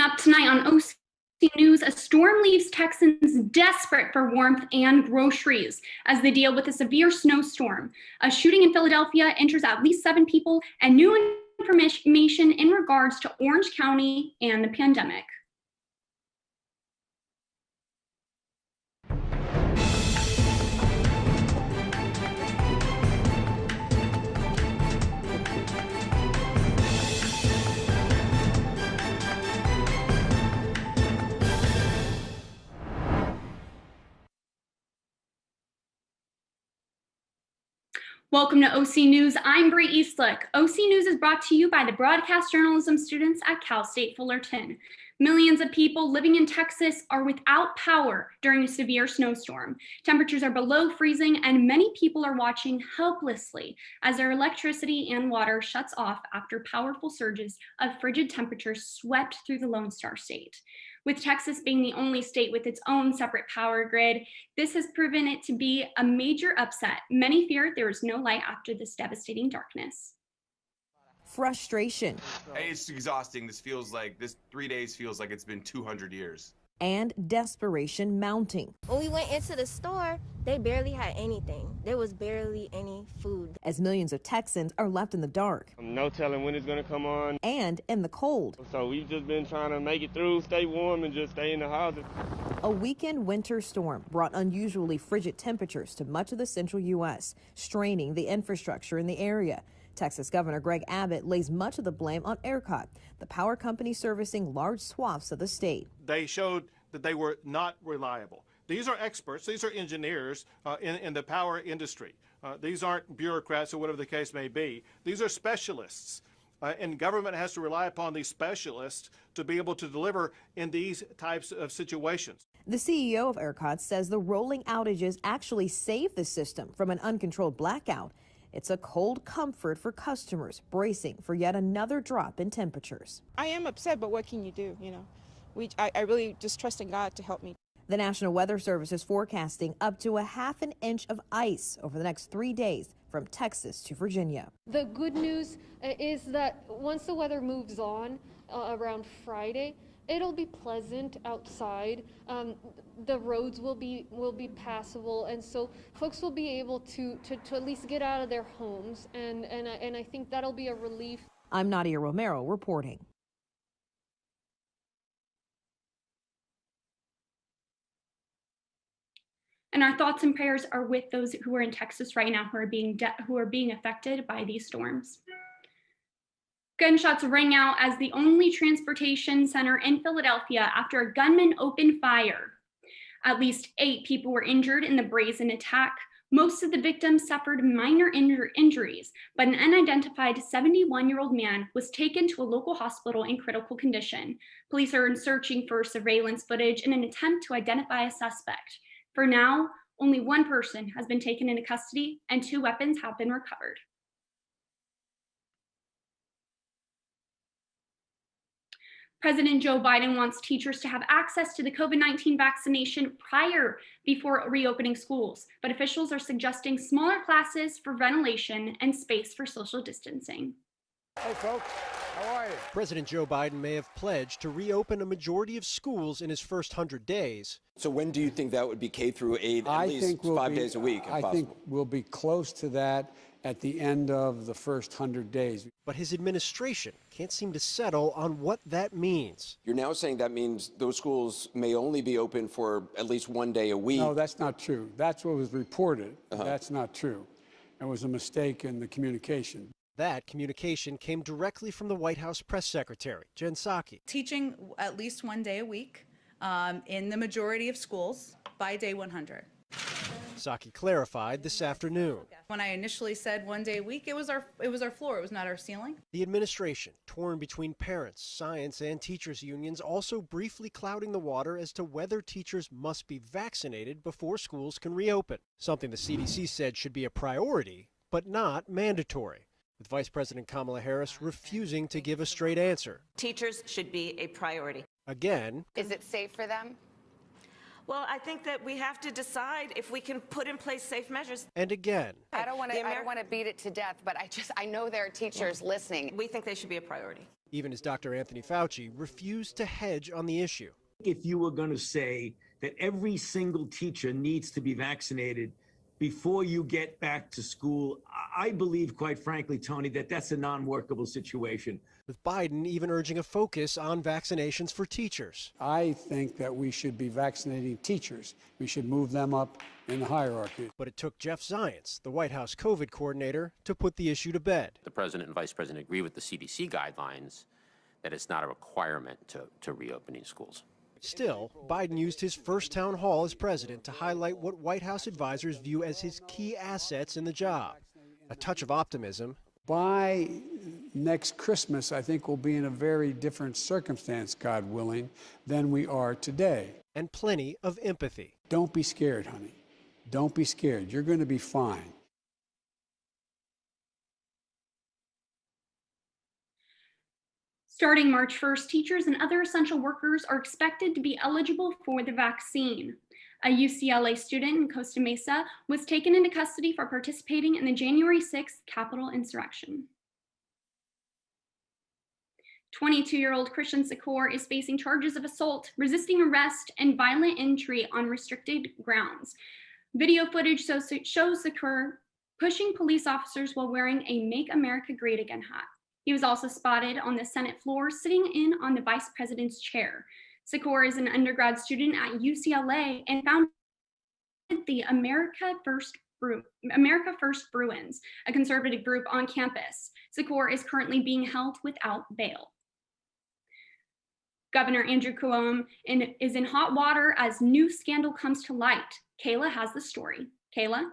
up tonight on OC News, a storm leaves Texans desperate for warmth and groceries as they deal with a severe snowstorm. A shooting in Philadelphia injures at least 7 people, and new information in regards to Orange County and the pandemic. Welcome to OC News. I'm Bree Eastlick. OC News is brought to you by the broadcast journalism students at Cal State Fullerton. Millions of people living in Texas are without power during a severe snowstorm. Temperatures are below freezing, and many people are watching helplessly as their electricity and water shuts off after powerful surges of frigid temperatures swept through the Lone Star State. With Texas being the only state with its own separate power grid, this has proven it to be a major upset. Many fear there is no light after this devastating darkness. Frustration. It's exhausting. This 3 days feels like it's been 200 years. And desperation mounting. When we went into the store, they barely had anything. There was barely any food. As millions of Texans are left in the dark. No telling when it's going to come on. And in the cold. So we've just been trying to make it through, stay warm, and just stay in the houses. A weekend winter storm brought unusually frigid temperatures to much of the central U.S., straining the infrastructure in the area. Texas Governor Greg Abbott lays much of the blame on ERCOT, the power company servicing large swaths of the state. They showed that they were not reliable. These are experts, these are engineers in the power industry. These aren't bureaucrats or whatever the case may be. These are specialists. And government has to rely upon these specialists to be able to deliver in these types of situations. The CEO of ERCOT says the rolling outages actually saved the system from an uncontrolled blackout. It's a cold comfort for customers bracing for yet another drop in temperatures. I am upset, but what can you do? I really just trust in God to help me. The National Weather Service is forecasting up to a ½ inch of ice over the next 3 days from Texas to Virginia. The good news is that once the weather moves on around Friday, it'll be pleasant outside. The roads will be passable, and so folks will be able to at least get out of their homes, and I think that'll be a relief. I'm Nadia Romero reporting. And our thoughts and prayers are with those who are in Texas right now who are being affected by these storms. Gunshots rang out as the only transportation center in Philadelphia after a gunman opened fire. At least 8 people were injured in the brazen attack. Most of the victims suffered minor injuries, but an unidentified 71-year-old man was taken to a local hospital in critical condition. Police are searching for surveillance footage in an attempt to identify a suspect. For now, only 1 person has been taken into custody and 2 weapons have been recovered. President Joe Biden wants teachers to have access to the COVID-19 vaccination before reopening schools, but officials are suggesting smaller classes for ventilation and space for social distancing. Hey folks, how are you? President Joe Biden may have pledged to reopen a majority of schools in his first 100 days. So when do you think that would be K through 8, at least 5 days a week, if possible? I think we'll be close to that at the end of the first 100 days. But his administration can't seem to settle on what that means. You're now saying that means those schools may only be open for at least 1 day a week. No, that's not true. That's what was reported. That's not true. It was a mistake in the communication. That communication came directly from the White House press secretary, Jen Psaki. Teaching at least 1 day a week in the majority of schools by day 100. Psaki clarified this afternoon. When I initially said 1 day a week, it was our floor, it was not our ceiling. The administration, torn between parents, science, and teachers unions, also briefly clouding the water as to whether teachers must be vaccinated before schools can reopen, something the CDC said should be a priority, but not mandatory, with Vice President Kamala Harris refusing to give a straight answer. Teachers should be a priority. Again. Is it safe for them? Well, I think that we have to decide if we can put in place safe measures. And again. I don't want to beat it to death, but I know there are teachers listening. We think they should be a priority. even as Dr. Anthony Fauci refused to hedge on the issue. If you were going to say that every single teacher needs to be vaccinated before you get back to school, I believe, quite frankly, Tony, that that's a non-workable situation. With Biden even urging a focus on vaccinations for teachers. I think that we should be vaccinating teachers. We should move them up in the hierarchy. But it took Jeff Zients, the White House COVID coordinator, to put the issue to bed. The president and vice president agree with the CDC guidelines that it's not a requirement to reopening schools. Still, Biden used his first town hall as president to highlight what White House advisors view as his key assets in the job. A touch of optimism. By next Christmas, I think we'll be in a very different circumstance, God willing, than we are today. And plenty of empathy. Don't be scared, honey. Don't be scared. You're going to be fine. Starting March 1st, teachers and other essential workers are expected to be eligible for the vaccine. A UCLA student in Costa Mesa was taken into custody for participating in the January 6th Capitol insurrection. 22-year-old Christian Secor is facing charges of assault, resisting arrest, and violent entry on restricted grounds. Video footage shows Secor pushing police officers while wearing a Make America Great Again hat. He was also spotted on the Senate floor, sitting in on the vice president's chair. Secor is an undergrad student at UCLA and founded the America First Bruins, a conservative group on campus. Secor is currently being held without bail. Governor Andrew Cuomo is in hot water as new scandal comes to light. Kayla has the story. Kayla?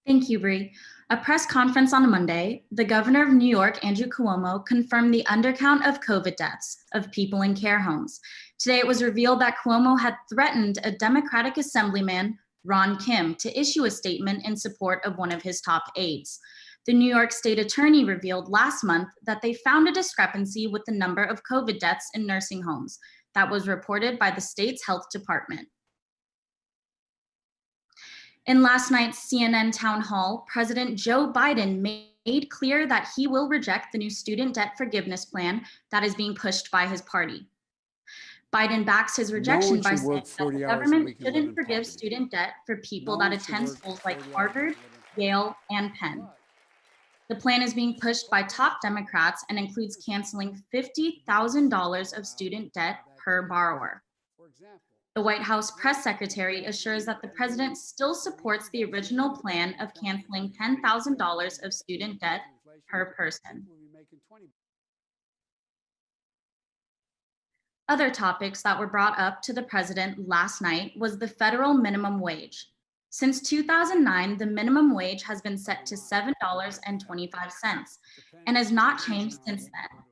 Thank you, Bree. A press conference on Monday, the governor of New York, Andrew Cuomo, confirmed the undercount of COVID deaths of people in care homes. Today, it was revealed that Cuomo had threatened a Democratic Assemblyman, Ron Kim, to issue a statement in support of one of his top aides. The New York State Attorney revealed last month that they found a discrepancy with the number of COVID deaths in nursing homes. That was reported by the state's health department. In last night's CNN town hall, President Joe Biden made clear that he will reject the new student debt forgiveness plan that is being pushed by his party. Biden backs his rejection by saying that the government shouldn't forgive student debt for people that attend schools like Harvard, Yale, and Penn. The plan is being pushed by top Democrats and includes canceling $50,000 of student debt per borrower. The White House press secretary assures that the president still supports the original plan of canceling $10,000 of student debt per person. Other topics that were brought up to the president last night was the federal minimum wage. Since 2009, the minimum wage has been set to $7.25 and has not changed since then.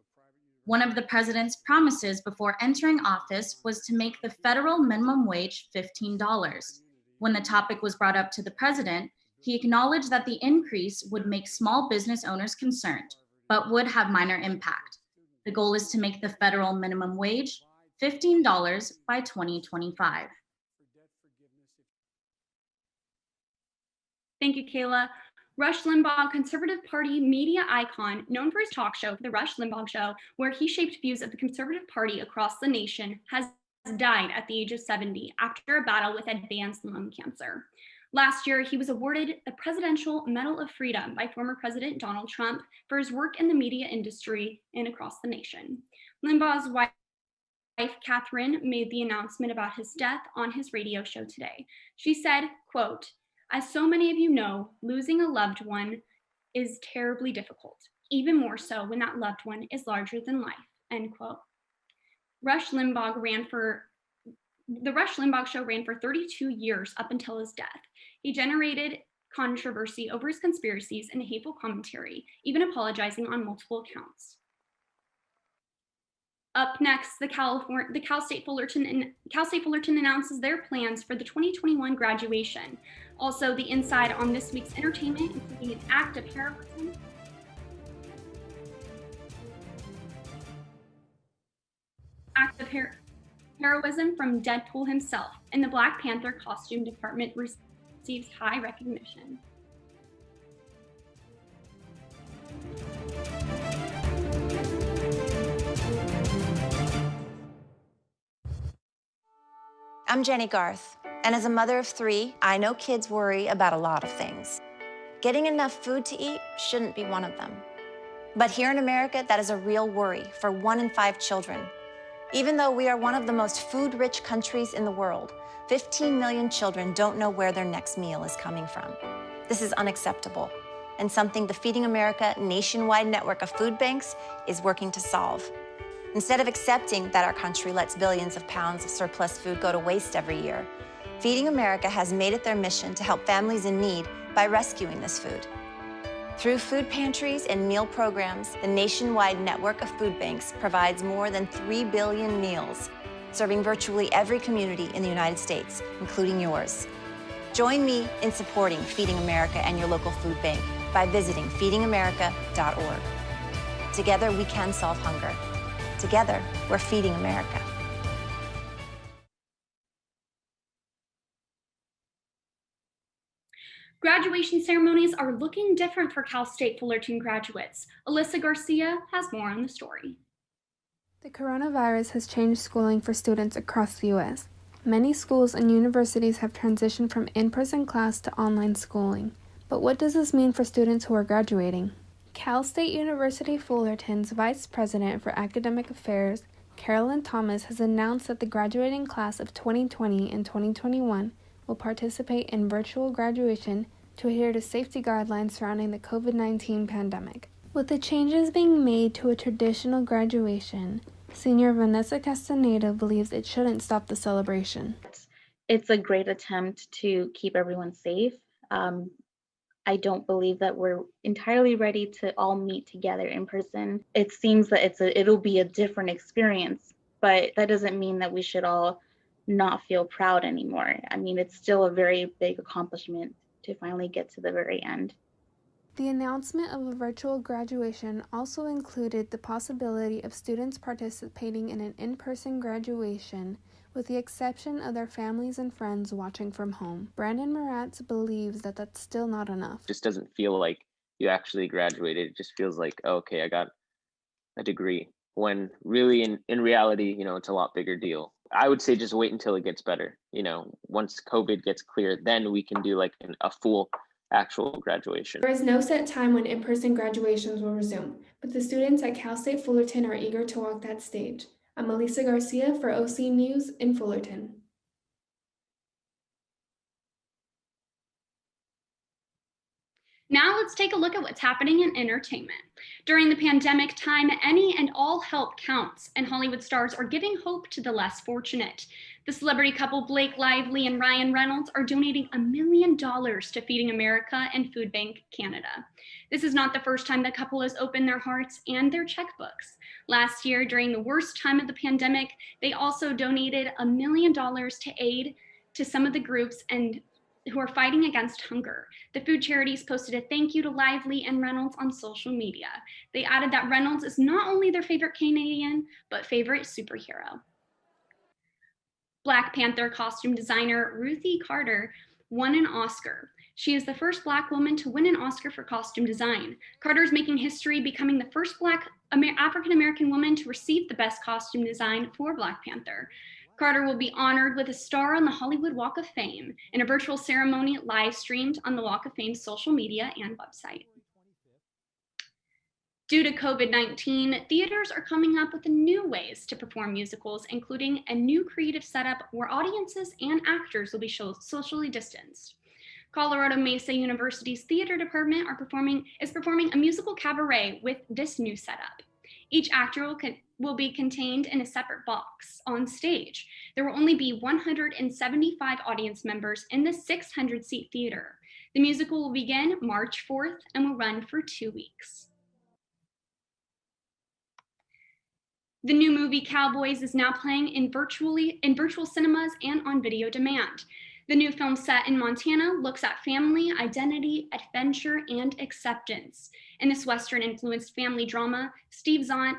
One of the president's promises before entering office was to make the federal minimum wage $15. When the topic was brought up to the president, he acknowledged that the increase would make small business owners concerned, but would have minor impact. The goal is to make the federal minimum wage $15 by 2025. Thank you, Kayla. Rush Limbaugh, conservative party media icon, known for his talk show, The Rush Limbaugh Show, where he shaped views of the conservative party across the nation, has died at the age of 70 after a battle with advanced lung cancer. Last year, he was awarded the Presidential Medal of Freedom by former President Donald Trump for his work in the media industry and across the nation. Limbaugh's wife, Catherine, made the announcement about his death on his radio show today. She said, quote, "As so many of you know, losing a loved one is terribly difficult, even more so when that loved one is larger than life," end quote. The Rush Limbaugh Show ran for 32 years up until his death. He generated controversy over his conspiracies and hateful commentary, even apologizing on multiple accounts. Up next, Cal State Fullerton announces their plans for the 2021 graduation. Also, the inside on this week's entertainment, including an act of heroism from Deadpool himself, and the Black Panther costume department receives high recognition. I'm Jenny Garth, and as a mother of 3, I know kids worry about a lot of things. Getting enough food to eat shouldn't be one of them. But here in America, that is a real worry for 1 in 5 children. Even though we are one of the most food-rich countries in the world, 15 million children don't know where their next meal is coming from. This is unacceptable, and something the Feeding America nationwide network of food banks is working to solve. Instead of accepting that our country lets billions of pounds of surplus food go to waste every year, Feeding America has made it their mission to help families in need by rescuing this food. Through food pantries and meal programs, the nationwide network of food banks provides more than 3 billion meals, serving virtually every community in the United States, including yours. Join me in supporting Feeding America and your local food bank by visiting feedingamerica.org. Together, we can solve hunger. Together, we're Feeding America. Graduation ceremonies are looking different for Cal State Fullerton graduates. Alyssa Garcia has more on the story. The coronavirus has changed schooling for students across the U.S. Many schools and universities have transitioned from in-person class to online schooling. But what does this mean for students who are graduating? Cal State University Fullerton's Vice President for Academic Affairs, Carolyn Thomas, has announced that the graduating class of 2020 and 2021 will participate in virtual graduation to adhere to safety guidelines surrounding the COVID-19 pandemic. With the changes being made to a traditional graduation, Senior Vanessa Castaneda believes it shouldn't stop the celebration. It's a great attempt to keep everyone safe. I don't believe that we're entirely ready to all meet together in person. It seems that it'll be a different experience, but that doesn't mean that we should all not feel proud anymore. I mean, it's still a very big accomplishment to finally get to the very end. The announcement of a virtual graduation also included the possibility of students participating in an in-person graduation, with the exception of their families and friends watching from home. Brandon Moratz believes that that's still not enough. It just doesn't feel like you actually graduated. It just feels like, oh, okay, I got a degree. When really in reality, it's a lot bigger deal. I would say just wait until it gets better. Once COVID gets clear, then we can do like a full actual graduation. There is no set time when in-person graduations will resume, but the students at Cal State Fullerton are eager to walk that stage. I'm Elisa Garcia for OC News in Fullerton. Now let's take a look at what's happening in entertainment. During the pandemic time, any and all help counts, and Hollywood stars are giving hope to the less fortunate. The celebrity couple Blake Lively and Ryan Reynolds are donating $1 million to Feeding America and Food Bank Canada. This is not the first time the couple has opened their hearts and their checkbooks. Last year, during the worst time of the pandemic, they also donated $1 million to aid to some of the groups and who are fighting against hunger. The food charities posted a thank you to Lively and Reynolds on social media. They added that Reynolds is not only their favorite Canadian, but favorite superhero. Black Panther costume designer Ruthie Carter won an Oscar. She is the first Black woman to win an Oscar for costume design. Carter is making history, becoming the first Black African-American woman to receive the Best Costume Design for Black Panther. Carter will be honored with a star on the Hollywood Walk of Fame in a virtual ceremony live streamed on the Walk of Fame's social media and website. Due to COVID-19, theaters are coming up with new ways to perform musicals, including a new creative setup where audiences and actors will be socially distanced. Colorado Mesa University's theater department is performing a musical cabaret with this new setup. Each actor will be contained in a separate box on stage. There will only be 175 audience members in the 600-seat theater. The musical will begin March 4th and will run for 2 weeks. The new movie Cowboys is now playing in virtual cinemas and on video demand. The new film set in Montana looks at family, identity, adventure, and acceptance. In this Western-influenced family drama, Steve Zahn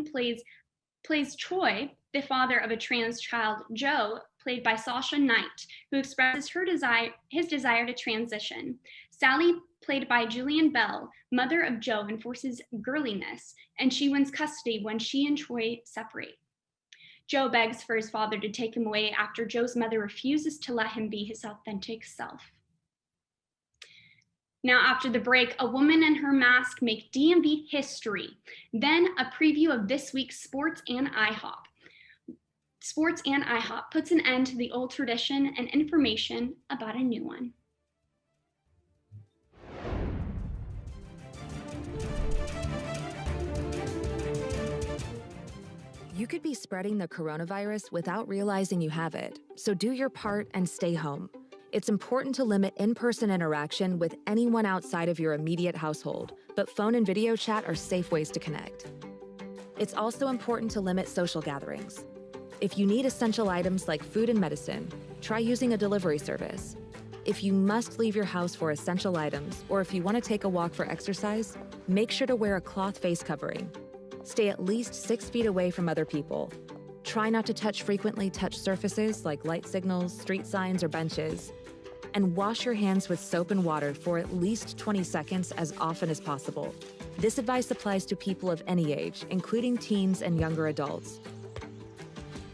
plays Troy, the father of a trans child, Joe, played by Sasha Knight, who expresses his desire to transition. Sally, played by Julian Bell, mother of Joe, enforces girliness, and she wins custody when she and Troy separate. Joe begs for his father to take him away after Joe's mother refuses to let him be his authentic self. Now, after the break, a woman and her mask make DMV history. Then a preview of this week's Sports and IHOP. Sports and IHOP puts an end to the old tradition and information about a new one. You could be spreading the coronavirus without realizing you have it, so do your part and stay home. It's important to limit in-person interaction with anyone outside of your immediate household, but phone and video chat are safe ways to connect. It's also important to limit social gatherings. If you need essential items like food and medicine, try using a delivery service. If you must leave your house for essential items, or if you want to take a walk for exercise, make sure to wear a cloth face covering. Stay at least 6 feet away from other people. Try not to touch frequently touched surfaces like light signals, street signs, or benches. And wash your hands with soap and water for at least 20 seconds as often as possible. This advice applies to people of any age, including teens and younger adults.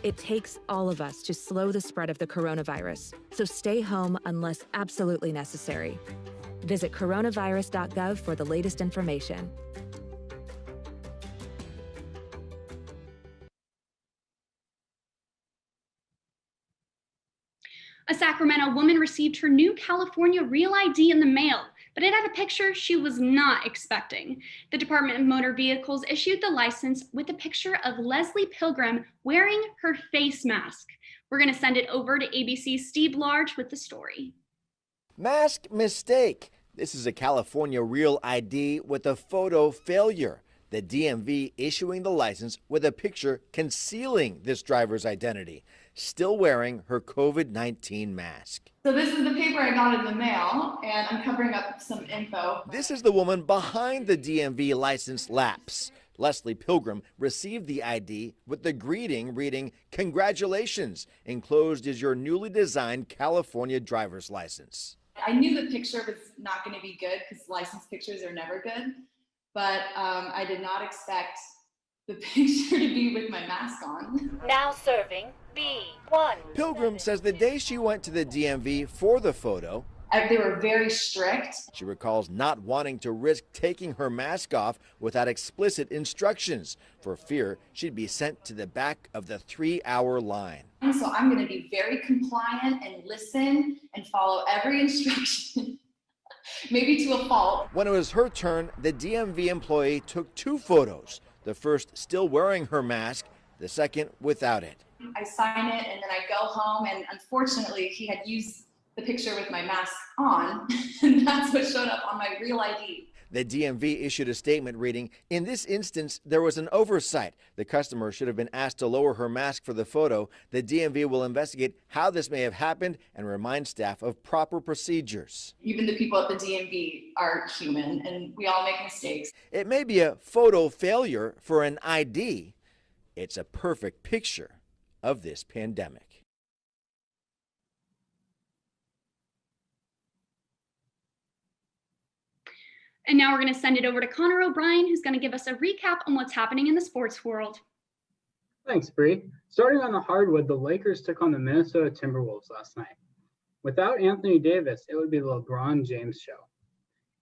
It takes all of us to slow the spread of the coronavirus, so stay home unless absolutely necessary. Visit coronavirus.gov for the latest information. A Sacramento woman received her new California Real ID in the mail, but it had a picture she was not expecting. The Department of Motor Vehicles issued the license with a picture of Leslie Pilgrim wearing her face mask. We're going to send it over to ABC's Steve Large with the story. Mask mistake. This is a California Real ID with a photo failure. The DMV issuing the license with a picture concealing this driver's identity, still wearing her COVID-19 mask. So this is the paper I got in the mail, and I'm covering up some info. This is the woman behind the DMV license lapse. Leslie Pilgrim received the ID with the greeting reading, "Congratulations, enclosed is your newly designed California driver's license." I knew the picture was not going to be good because license pictures are never good, but I did not expect the picture to be with my mask on. Now serving B1. Pilgrim says the day she went to the DMV for the photo, They were very strict. she recalls not wanting to risk taking her mask off without explicit instructions for fear she'd be sent to the back of the 3-hour line. So I'm going to be very compliant and listen and follow every instruction, maybe to a fault. When it was her turn, the DMV employee took 2 photos, the first still wearing her mask, the second without it. I sign it and then I go home, and unfortunately he had used the picture with my mask on, and that's what showed up on my Real ID. The DMV issued a statement reading, "In this instance, there was an oversight. The customer should have been asked to lower her mask for the photo. The DMV will investigate how this may have happened and remind staff of proper procedures." Even the people at the DMV are human, and we all make mistakes. It may be a photo failure for an ID. It's a perfect picture of this pandemic. And now we're going to send it over to Connor O'Brien, who's going to give us a recap on what's happening in the sports world. Thanks, Bree. Starting on the hardwood, the Lakers took on the Minnesota Timberwolves last night. Without Anthony Davis, it would be the LeBron James show.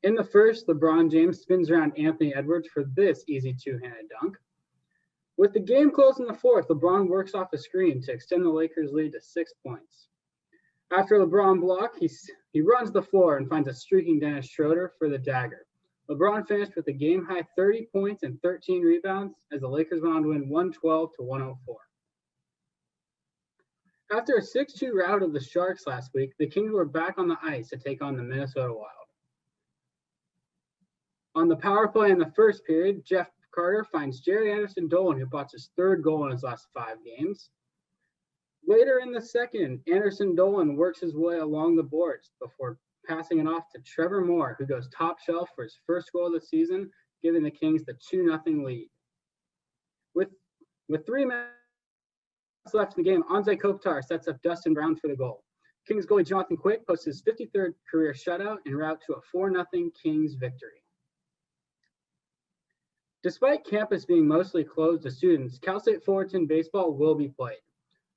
In the first, LeBron James spins around Anthony Edwards for this easy two-handed dunk. With the game closed in the fourth, LeBron works off a screen to extend the Lakers' lead to 6 points. After LeBron block, he runs the floor and finds a streaking Dennis Schroeder for the dagger. LeBron finished with a game-high 30 points and 13 rebounds as the Lakers went on to win 112-104. After a 6-2 rout of the Sharks last week, the Kings were back on the ice to take on the Minnesota Wild. On the power play in the first period, Jeff Carter finds Jerry Anderson-Dolan, who bought his 3rd goal in his last 5 games. Later in the second, Anderson-Dolan works his way along the boards before passing it off to Trevor Moore, who goes top shelf for his first goal of the season, giving the Kings the 2-0 lead. With 3 minutes left in the game, Anze Kopitar sets up Dustin Brown for the goal. Kings goalie Jonathan Quick posts his 53rd career shutout en route to a 4-0 Kings victory. Despite campus being mostly closed to students, Cal State Fullerton baseball will be played.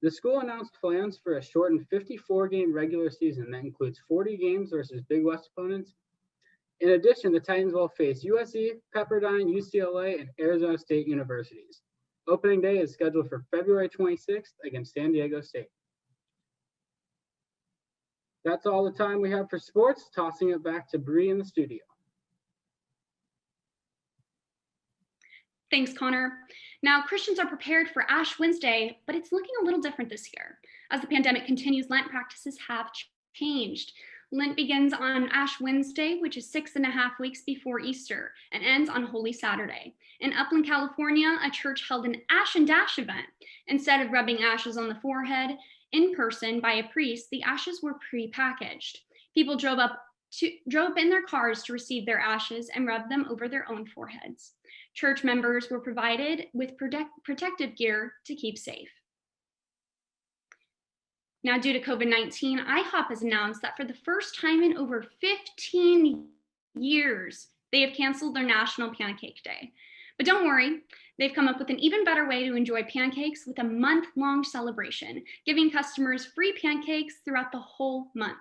The school announced plans for a shortened 54-game regular season that includes 40 games versus Big West opponents. In addition, the Titans will face USC, Pepperdine, UCLA, and Arizona State Universities. Opening day is scheduled for February 26th against San Diego State. That's all the time we have for sports. Tossing it back to Bree in the studio. Thanks, Connor. Now, Christians are prepared for Ash Wednesday, but it's looking a little different this year. As the pandemic continues, Lent practices have changed. Lent begins on Ash Wednesday, which is 6.5 weeks before Easter, and ends on Holy Saturday. In Upland, California, a church held an Ash and Dash event. Instead of rubbing ashes on the forehead in person by a priest, the ashes were pre-packaged. People drove up in their cars to receive their ashes and rub them over their own foreheads. Church members were provided with protective gear to keep safe. Now, due to COVID-19, IHOP has announced that for the first time in over 15 years, they have canceled their National Pancake Day. But don't worry, they've come up with an even better way to enjoy pancakes with a month-long celebration, giving customers free pancakes throughout the whole month.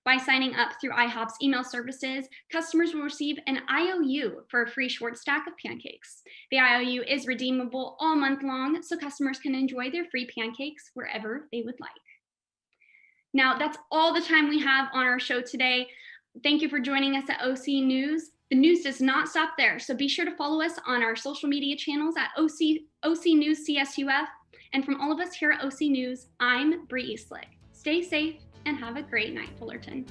By signing up through IHOP's email services, customers will receive an IOU for a free short stack of pancakes. The IOU is redeemable all month long, so customers can enjoy their free pancakes wherever they would like. Now, that's all the time we have on our show today. Thank you for joining us at OC News. The news does not stop there, so be sure to follow us on our social media channels at OC News CSUF. And from all of us here at OC News, I'm Bree Eastlick. Stay safe and have a great night, Fullerton.